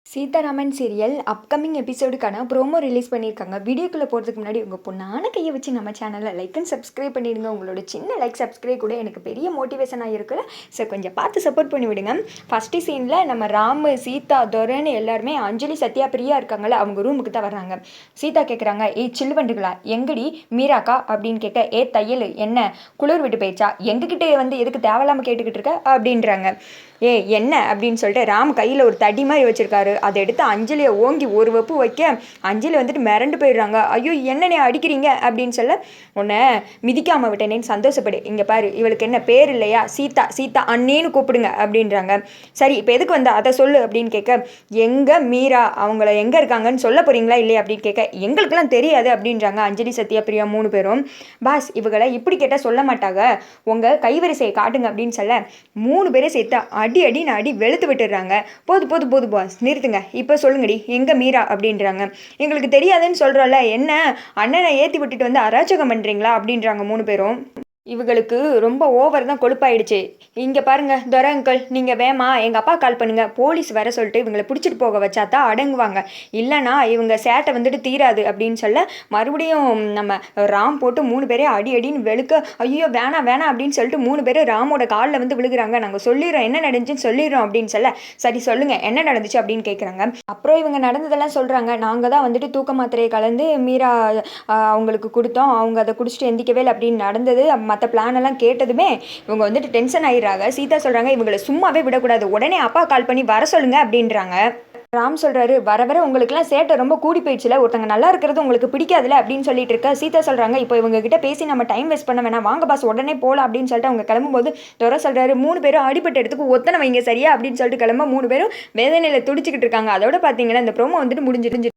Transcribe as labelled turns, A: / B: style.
A: Sitharaman serial upcoming எபிசோடுக்கான promo release பண்ணியிருக்காங்க. வீடியோக்குள்ளே போகிறதுக்கு முன்னாடி உங்கள் பொண்ணான கையை வச்சு நம்ம சேனலை லைக் அண்ட் சப்ஸ்கிரைப் பண்ணிடுங்க. உங்களோட சின்ன லைக் சப்ஸ்கிரைப் கூட எனக்கு பெரிய மோட்டிவேஷனாக இருக்குல்ல. ஸோ கொஞ்சம் பார்த்து சப்போர்ட் பண்ணி விடுங்க. ஃபஸ்ட்டு சீனில் நம்ம ராமு, சீதா, துரைன்னு எல்லாருமே அஞ்சலி, சத்யா, பிரியா இருக்காங்கல்ல, அவங்க ரூமுக்கு தான் வர்றாங்க. சீதா கேட்குறாங்க, சில்லு பண்ணுறீங்களா எங்கடி மீராக்கா அப்படின்னு கேட்க, தையல் என்ன குளிர் விட்டு போயிடுச்சா, எங்ககிட்ட வந்து எதுக்கு தேவையில்லாமல் கேட்டுக்கிட்டு இருக்க அப்படின்றாங்க. என்ன அப்படின்னு சொல்லிட்டு ராம் கையில் ஒரு தடி மாதிரி வச்சுருக்காரு. அதை எடுத்து அஞ்சலியை ஓங்கி ஒரு வெப்பு வைக்க அஞ்சலி வந்துட்டு மிரண்டு போயிடுறாங்க. ஐயோ என்னண்ணே அடிக்கிறீங்க அப்படின்னு சொல்ல, உன்னை மிதிக்காமல் விட்டேனேன்னு சந்தோஷப்படு. இங்கே பாரு, இவளுக்கு என்ன பேர் இல்லையா, சீதா, சீதா அண்ணேன்னு கூப்பிடுங்க அப்படின்றாங்க. சரி இப்போ எதுக்கு வந்து அதை சொல்லு அப்படின்னு கேட்க, எங்கே மீரா அவங்கள எங்கே இருக்காங்கன்னு சொல்ல போகிறீங்களா இல்லையா அப்படின்னு கேட்க, எங்களுக்கெல்லாம் தெரியாது அப்படின்றாங்க அஞ்சலி, சத்யா, பிரியா 3 பேரும். பாஸ் இவங்களை இப்படி கேட்டால் சொல்ல மாட்டாங்க, உங்கள் கைவரிசையை காட்டுங்க அப்படின்னு சொல்ல 3 பேரை சேர்த்து அடி அடி வெளுத்து விட்டுடுறாங்க. போது பாஸ் நிறுத்துங்க, இப்போ சொல்லுங்கடி எங்கே மீரா அப்படின்றாங்க. எங்களுக்கு தெரியாதுன்னு சொல்கிறோம்ல, என்ன அண்ணனை ஏற்றி விட்டுட்டு வந்து அராஜகம் பண்ணுறீங்களா அப்படின்றாங்க 3 பேரும். இவங்களுக்கு ரொம்ப ஓவர் தான் கொழுப்பாயிடுச்சு. இங்கே பாருங்கள் துரை அங்கிள், நீங்கள் வேமா எங்கள் அப்பா கால் பண்ணுங்கள், போலீஸ் வர சொல்லிட்டு இவங்களை பிடிச்சிட்டு போக வச்சா தான் அடங்குவாங்க, இல்லைனா இவங்க சேட்டை வந்துட்டு தீராது அப்படின்னு சொல்ல மறுபடியும் நம்ம ராம் போட்டு 3 பேரே அடின்னு வெளுக்க, ஐயோ வேணாம் அப்படின்னு சொல்லிட்டு 3 பேர் ராமோட காலில் வந்து விழுகிறாங்க. நாங்கள் சொல்லிடுறோம் என்ன நடந்துச்சுன்னு சொல்லிடுறோம் அப்படின்னு சொல்ல, சரி சொல்லுங்கள் என்ன நடந்துச்சு அப்படின்னு கேட்குறாங்க. அப்புறம் இவங்க நடந்ததெல்லாம் சொல்கிறாங்க. நாங்கள் தான் வந்துட்டு தூக்க மாத்திரையை கலந்து மீரா அவங்களுக்கு கொடுத்தோம், அவங்க அதை குடிச்சிட்டு எந்திக்கவே இல்லை அப்படின்னு நடந்தது. மற்ற பிளான் எல்லாம் கேட்டதுமே இவங்க வந்துட்டு டென்ஷன் ஆயிடுறாங்க. சீதா சொல்கிறாங்க, இவங்களை சும்மாவே விடக்கூடாது, உடனே அப்பா கால் பண்ணி வர சொல்லுங்க அப்படின்றாங்க. ராம் சொல்கிறாரு, வர உங்களுக்குலாம் சேட்டை ரொம்ப கூடி போயிடுச்சுல, ஒருத்தங்க நல்லா இருக்கிறது உங்களுக்கு பிடிக்காதுல அப்படின்னு சொல்லிட்டு இருக்க. சீதா சொல்கிறாங்க, இப்போ இவங்க கிட்ட பேசி நம்ம டைம் வேஸ்ட் பண்ண வேணாம், வாங்க பாஸ் உடனே போகலாம் அப்படின்னு சொல்லிட்டு அவங்க கிளம்பும்போது துரை சொல்கிறாரு, 3 பேரும் அடிப்பட்ட இடத்துக்கு ஒத்தனை வைங்க சரியா அப்படின்னு சொல்லிட்டு கிளம்ப 3 பேரும் வேதனையில் துடிச்சிக்கிட்டு இருக்காங்க. அதோட பார்த்தீங்கன்னா இந்த ப்ரோமோ வந்துட்டு முடிஞ்சிருந்துச்சு.